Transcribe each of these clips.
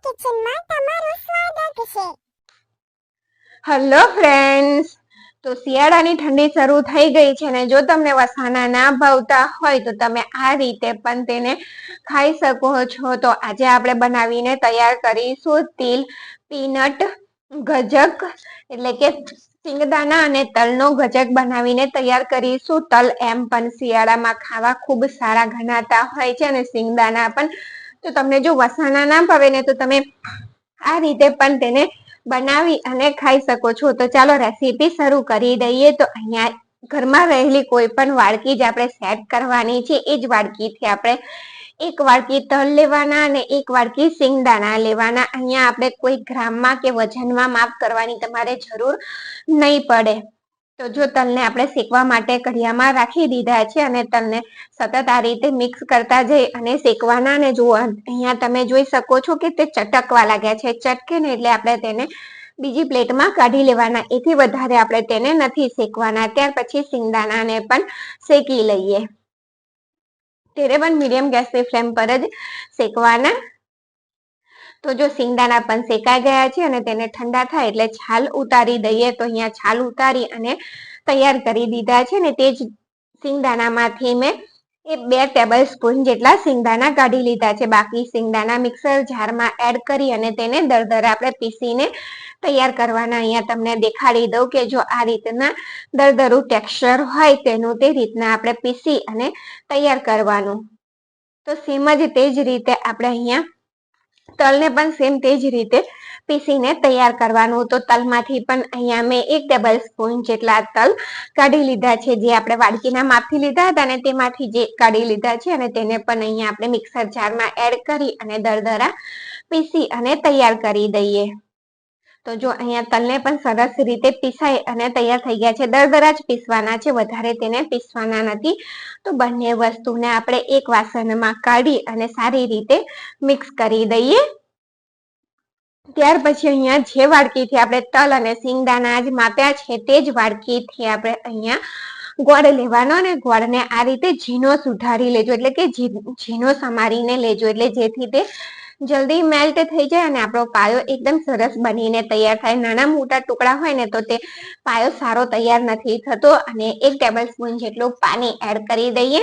કિચનમાં તમારું સ્વાગત છે। હેલો ફ્રેન્ડ્સ, તો શિયાળાની ઠંડી શરૂ થઈ ગઈ છે ને જો તમને વસાણા ના ભાવતા હોય તો તમે આ રીતે પણ તેને ખાઈ શકો છો। તો આજે આપણે બનાવીને તૈયાર કરીશું તિલ પીનટ ગજક, એટલે કે સિંગદાણા અને તલનો ગજક બનાવીને તૈયાર કરીશું। તલ એમ પણ શિયાળામાં ખાવા ખૂબ સારા ગણાતા હોય છે અને સિંગદાણા પણ। તો તમને જો વસાણા ના ભાવે ને તો તમે આ રીતે પણ તેને બનાવી અને ખાઈ શકો છો। તો ચાલો રેસીપી શરૂ કરી દઈએ। તો અહીંયા ઘરમાં રહેલી કોઈ પણ વાડકી જ આપણે સેટ કરવાની છે। એ જ વાડકીથી આપણે એક વાડકી તલ લેવાના અને એક વાડકી સિંગદાણા લેવાના। અહીંયા આપણે કોઈ ગ્રામમાં કે વજનમાં માપ કરવાની તમારે જરૂર નહીં પડે। તો જો તલને આપણે શેકવા માટે કઢિયામાં રાખી દીધા છે અને તલને સતત આ રીતે મિક્સ કરતા જઈ અને શેકવાના ને જુઓ અહીંયા તમે જોઈ શકો છો કે તે ચટકવા લાગ્યા છે। ચટકે ને એટલે આપણે તેને બીજી પ્લેટમાં કાઢી લેવાના। એથી વધારે આપણે તેને નથી શેકવાના। ત્યાર પછી સિંગદાણાને પણ શેકી લઈએ। તેને પણ મીડિયમ ગેસની ફ્લેમ પર જ શેકવાના। તો જો સિંગદાણા પણ શેકાઈ ગયા છે અને તેને ઠંડા થાય એટલે છાલ ઉતારી દઈએ। તો અહીંયા છાલ ઉતારી અને તૈયાર કરી દીધા છે ને તે જ સિંગદાણામાંથી મેં 2 ટેબલ સ્પૂન જેટલા સિંગદાણા કાઢી લીધા છે। બાકી સિંગદાણા મિક્સર જારમાં એડ કરી અને તેને દરદરા આપણે પીસીને તૈયાર કરવાના। અહીંયા તમને દેખાડી દઉં કે જો આ રીતના દરદરું ટેક્સચર હોય તેનું તે રીતના આપણે પીસી અને તૈયાર કરવાનું। તો સેમ જ તે જ રીતે આપણે અહીંયા તલને પણ સેમ તે જ રીતે પીસીને તૈયાર કરવાનું। તો તલમાંથી પણ અહીંયા મેં 1 ટેબલ સ્પૂન જેટલા તલ કાઢી લીધા છે। જે આપણે વાડકીના માપથી લીધા હતા ને તેમાંથી જે કાઢી લીધા છે અને તેને પણ અહીંયા આપણે મિક્સર જારમાં એડ કરી અને દરદરા પીસી અને તૈયાર કરી દઈએ। તો જો અહીંયા તલને પણ સરસ રીતે પીસાઈ અને તૈયાર થઈ ગયા છે। દરદરા જ પીસવાના છે, વધારે તેને પીસવાના નથી। તો બંને વસ્તુને આપણે એક વાસણમાં કાઢી અને સારી રીતે મિક્સ કરી દઈએ। ત્યાર પછી અહીંયા જે વાડકીથી આપણે તલ અને સિંગદાણા જ માપ્યા છે તે જ વાડકીથી આપણે અહીંયા ગોળ લેવાનો અને ગોળને આ રીતે ઝીણો સુધારી લેજો, એટલે કે ઝીણો સમારીને લેજો, એટલે જેથી તે જલ્દી મેલ્ટ થઈ જાય અને આપણો પાયો એકદમ સરસ બનીને તૈયાર થાય। નાના મોટા ટુકડા હોય ને તો તે પાયો સારો તૈયાર નથી થતો। અને 1 ટેબલ સ્પૂન જેટલું પાણી એડ કરી દઈએ।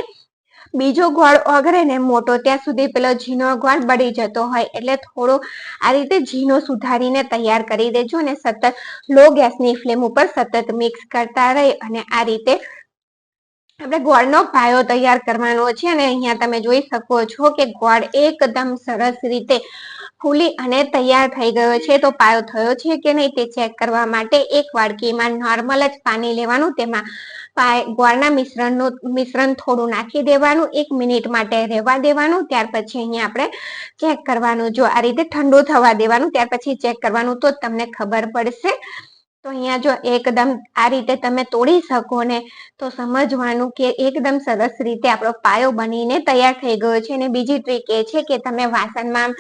બીજો ગોળ ઓગળે ને મોટો ત્યાં સુધી પેલો ઝીણો ગોળ બળી જતો હોય, એટલે થોડો આ રીતે ઝીણો સુધારીને તૈયાર કરી દેજો અને સતત લો ગેસની ફ્લેમ ઉપર સતત મિક્સ કરતા રહી અને આ રીતે આપણે ગોળનો પાયો તૈયાર કરવાનો છે। અને અહીંયા તમે જોઈ શકો છો કે ગોળ એકદમ સરસ રીતે ફૂલી અને તૈયાર થઈ ગયો છે। તો પાયો થયો છે કે નહીં તે ચેક કરવા માટે એક વાડકીમાં નોર્મલ જ પાણી લેવાનું, તેમાં ગોળના મિશ્રણ થોડું નાખી દેવાનું, 1 મિનિટ માટે રહેવા દેવાનું। ત્યાર પછી અહીંયા આપણે ચેક કરવાનું, જો આ રીતે ઠંડુ થવા દેવાનું, ત્યાર પછી ચેક કરવાનું તો તમને ખબર પડશે। તો અહીંયા જો એકદમ આ રીતે તમે તોડી શકો ને તો સમજવાનું કે એકદમ સરસ રીતે આપણો પાયો બનીને તૈયાર થઈ ગયો છે। અને બીજી ટ્રીક એ છે કે તમે વાસણમાં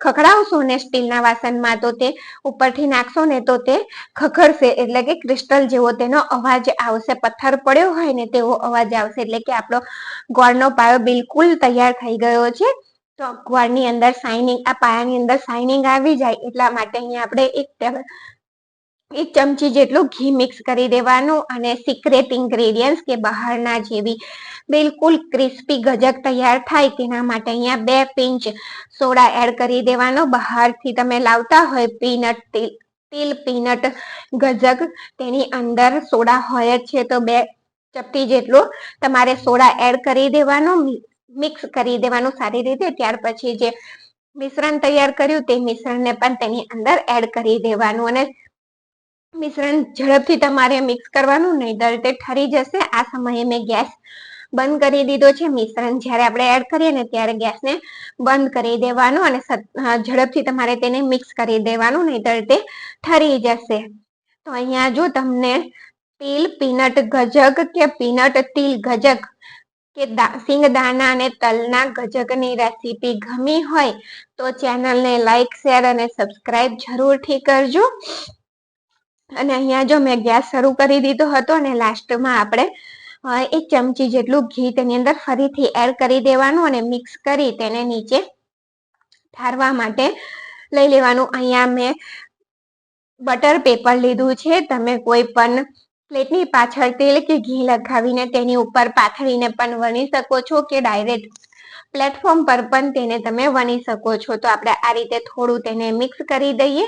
ખખડાવશો ને સ્ટીલના વાસણમાં તો તે ઉપરથી નાખશો ને તો તે ખખડશે, એટલે કે ક્રિસ્ટલ જેવો તેનો અવાજ આવશે, પથ્થર પડ્યો હોય ને તેવો અવાજ આવશે, એટલે કે આપણો ગોળનો પાયો બિલકુલ તૈયાર થઈ ગયો છે। તો ગોળની અંદર શાઇનિંગ, આ પાયાની અંદર શાઇનિંગ આવી જાય એટલા માટે અહીંયા આપણે 1 ચમચી જેટલું ઘી મિક્સ કરી દેવાનું। અને સિક્રેટ ઇન્ગ્રેડિયન્ટ્સ કે બહારના જેવી બિલકુલ ક્રિસ્પી ગજક તૈયાર થાય તેના માટે અહીંયા 2 પિંચ સોડા એડ કરી દેવાનો। બહારથી તમે લાવતા હોય તિલ પીનટ ગજક, તેની અંદર સોડા હોય જ છે, તો 2 ચપટી જેટલું તમારે સોડા એડ કરી દેવાનું, મિક્સ કરી દેવાનું સારી રીતે। ત્યાર પછી જે મિશ્રણ તૈયાર કર્યું તે મિશ્રણને પણ તેની અંદર એડ કરી દેવાનું અને મિશ્રણ ઝડપથી તમારે મિક્સ કરવાનું, નહીંતર તે ઠરી જશે। આ સમયે મેં ગેસ બંધ કરી દીધો છે। મિશ્રણ જ્યારે આપણે એડ કરીએ ને ત્યારે ગેસને બંધ કરી દેવાનું અને ઝડપથી તમારે તેને મિક્સ કરી દેવાનું, નહીંતર તે ઠરી જશે। તો અહીંયા જો તમને તિલ પીનટ ગજક કે પીનટ તિલ ગજક કે સિંગદાણા અને તલના ગજકની રેસીપી ગમી હોય તો ચેનલને લાઈક, શેર અને સબસ્ક્રાઇબ જરૂરથી કરજો। અને અહીંયા જો મેં ગેસ શરૂ કરી દીધો હતો અને લાસ્ટમાં આપણે 1 ચમચી જેટલું ઘી તેની અંદર ફરીથી એડ કરી દેવાનું અને મિક્સ કરી તેને નીચે ઠારવા માટે લઈ લેવાનું. અહીંયા મેં બટર પેપર લીધું છે. તમે કોઈ પણ પ્લેટની પાછળ તેલ કે ઘી લગાવીને તેની ઉપર પાથરીને પણ વણી શકો છો કે ડાયરેક્ટ પ્લેટફોર્મ પર પણ તેને તમે વણી શકો છો. તો આપણે આ રીતે થોડું તેને મિક્સ કરી દઈએ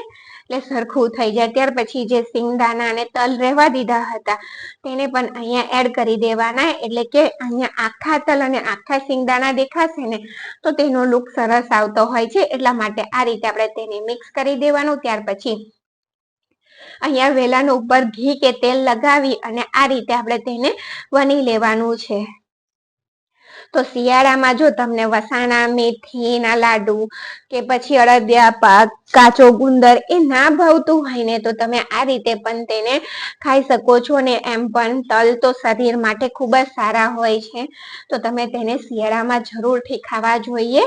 એટલે સરખું થઈ જાય. ત્યાર પછી જે સિંગદાણા અને તલ રહેવા દીધા હતા તેને પણ અહીંયા એડ કરી દેવાના, એટલે કે અહીંયા આખા તલ અને આખા સિંગદાણા દેખાશે ને તો તેનો લુક સરસ આવતો હોય છે. એટલા માટે આ રીતે આપણે તેને મિક્સ કરી દેવાનું. ત્યાર પછી અહીંયા વેલણ ઉપર ઘી કે તેલ લગાવી અને આ રીતે આપણે તેને વણી લેવાનું છે. તો શિયાળામાં જો તમને વસાણા, મેથીના લાડુ કે પછી અડદિયા પાક, કાચો ગુંદર એ ના ભાવતું હોય ને તો તમે આ રીતે પણ તેને ખાઈ શકો છો. ને એમ પણ તલ તો શરીર માટે ખૂબ જ સારા હોય છે, તો તમે તેને શિયાળામાં જરૂરથી ખાવા જોઈએ.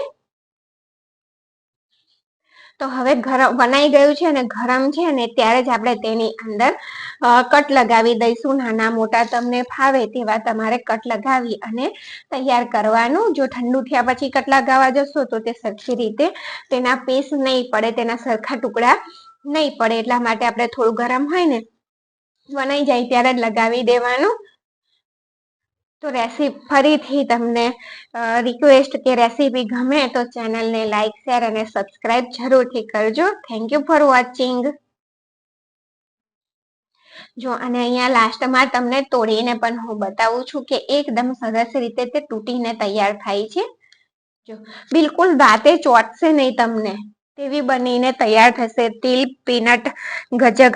તો હવે ગરમ બનાઈ ગયું છે અને ગરમ છે ને ત્યારે જ આપણે તેની અંદર કટ લગાવી દઈશું. નાના મોટા તમને ફાવે તેવા તમારે કટ લગાવી અને તૈયાર કરવાનું. જો ઠંડુ થયા પછી કટ લગાવવા જશો તો તે સરખી રીતે તેના પીસ નહીં પડે, તેના સરખા ટુકડા નહીં પડે. એટલા માટે આપણે થોડું ગરમ હોય ને બનાઈ જાય ત્યારે જ લગાવી દેવાનું. તો ફરીથી તમને રિક્વેસ્ટ કે રેસીપી ગમે તો ચેનલને લાઈક, શેર અને સબસ્ક્રાઇબ જરૂરથી કરજો. Thank you for watching. જો અને અહીંયા લાસ્ટમાં તમને તોડીને પણ હું બતાવું છું કે એકદમ સરસ રીતે તે તૂટીને તૈયાર થાય છે. જો બિલકુલ દાંતે ચોટશે નહીં તમને તેવી બનીને તૈયાર થશે. તિલ પીનટ ગજક